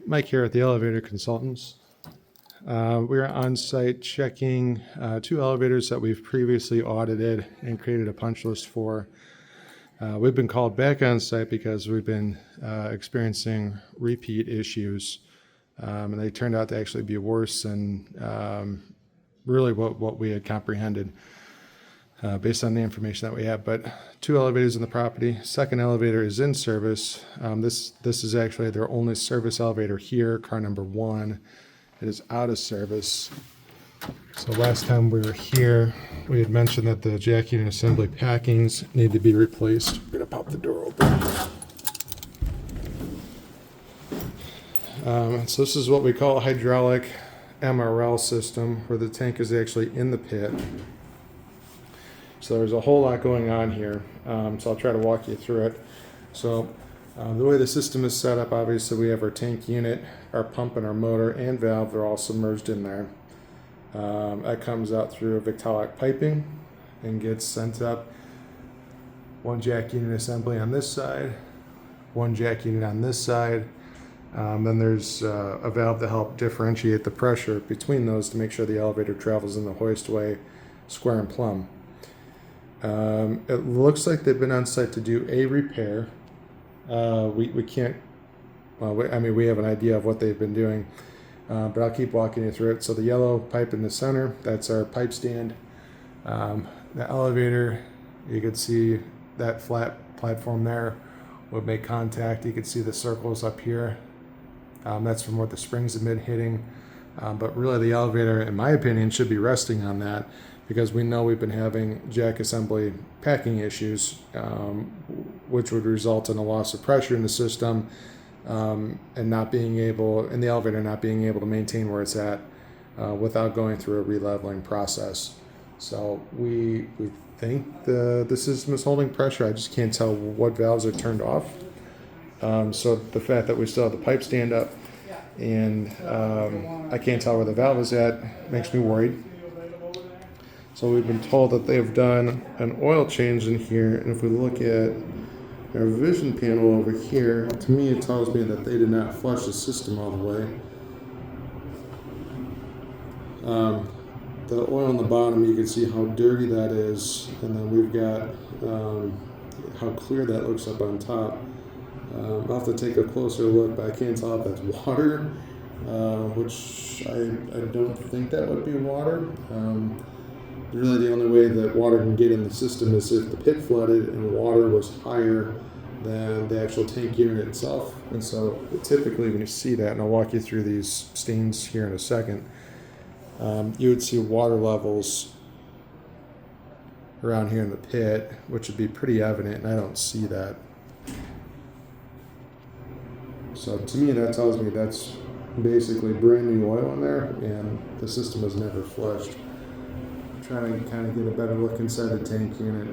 Mike here at the Elevator Consultants. We're on site checking two elevators that we've previously audited and created a punch list for. We've been called back on site because we've been experiencing repeat issues, and they turned out to actually be worse than really what we had comprehended based on the information that we have. But two elevators in the property. Second elevator is in service. This is actually their only service elevator here, car number 1. It is out of service. So last time we were here, we had mentioned that the jack unit assembly packings need to be replaced. We're gonna pop the door open. So this is what we call a hydraulic MRL system, where the tank is actually in the pit. So there's a whole lot going on here. So I'll try to walk you through it. So the way the system is set up, obviously we have our tank unit, our pump and our motor and valve, they're all submerged in there. That comes out through a Victaulic piping and gets sent up. One jack unit assembly on this side, one jack unit on this side. Then there's a valve to help differentiate the pressure between those to make sure the elevator travels in the hoistway square and plumb. It looks like they've been on site to do a repair. We can't, I mean, we have an idea of what they've been doing, but I'll keep walking you through it. So the yellow pipe in the center, that's our pipe stand. The elevator, you can see that flat platform there would make contact. You can see the circles up here. That's from where the springs have been hitting. But really the elevator, in my opinion, should be resting on that, because we know we've been having jack assembly packing issues, which would result in a loss of pressure in the system, and the elevator not being able to maintain where it's at without going through a releveling process. So we think the system is holding pressure. I just can't tell what valves are turned off. So the fact that we still have the pipe stand up and I can't tell where the valve is at makes me worried. So we've been told that they've done an oil change in here, and if we look at our vision panel over here, to me it tells me that they did not flush the system all the way. The oil on the bottom, you can see how dirty that is, and then we've got how clear that looks up on top. I'll have to take a closer look, but I can't tell if that's water, which I don't think that would be water. Really the only way that water can get in the system is if the pit flooded and water was higher than the actual tank unit itself. And so typically when you see that, and I'll walk you through these stains here in a second, you would see water levels around here in the pit, which would be pretty evident, and I don't see that. So to me that tells me that's basically brand new oil in there, and the system was never flushed. Trying to kind of get a better look inside the tank unit.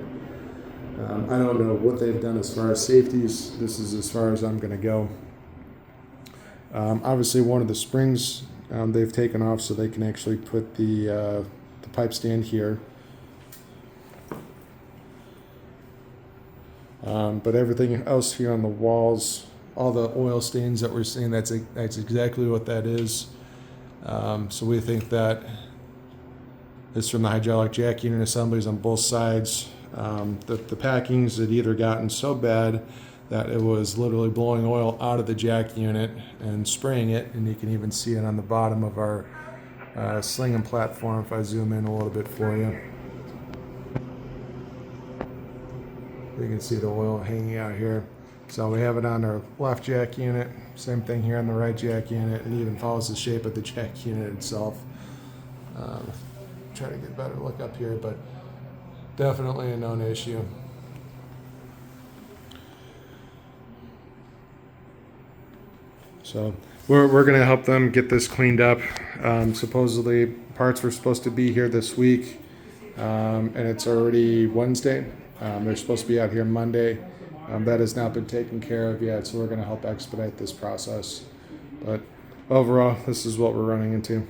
I don't know what they've done as far as safeties. This is as far as I'm going to go. Obviously, one of the springs they've taken off so they can actually put the pipe stand here. But everything else here on the walls, all the oil stains that we're seeing, that's exactly what that is. So we think that it's from the hydraulic jack unit assemblies on both sides. The packings had either gotten so bad that it was literally blowing oil out of the jack unit and spraying it, and you can even see it on the bottom of our sling and platform if I zoom in a little bit for you. You can see the oil hanging out here. So we have it on our left jack unit, same thing here on the right jack unit, and even follows the shape of the jack unit itself. Try to get a better look up here, but definitely a known issue. So we're going to help them get this cleaned up. Supposedly parts were supposed to be here this week, and it's already Wednesday. They're supposed to be out here Monday. That has not been taken care of yet, so we're going to help expedite this process. But overall, this is what we're running into.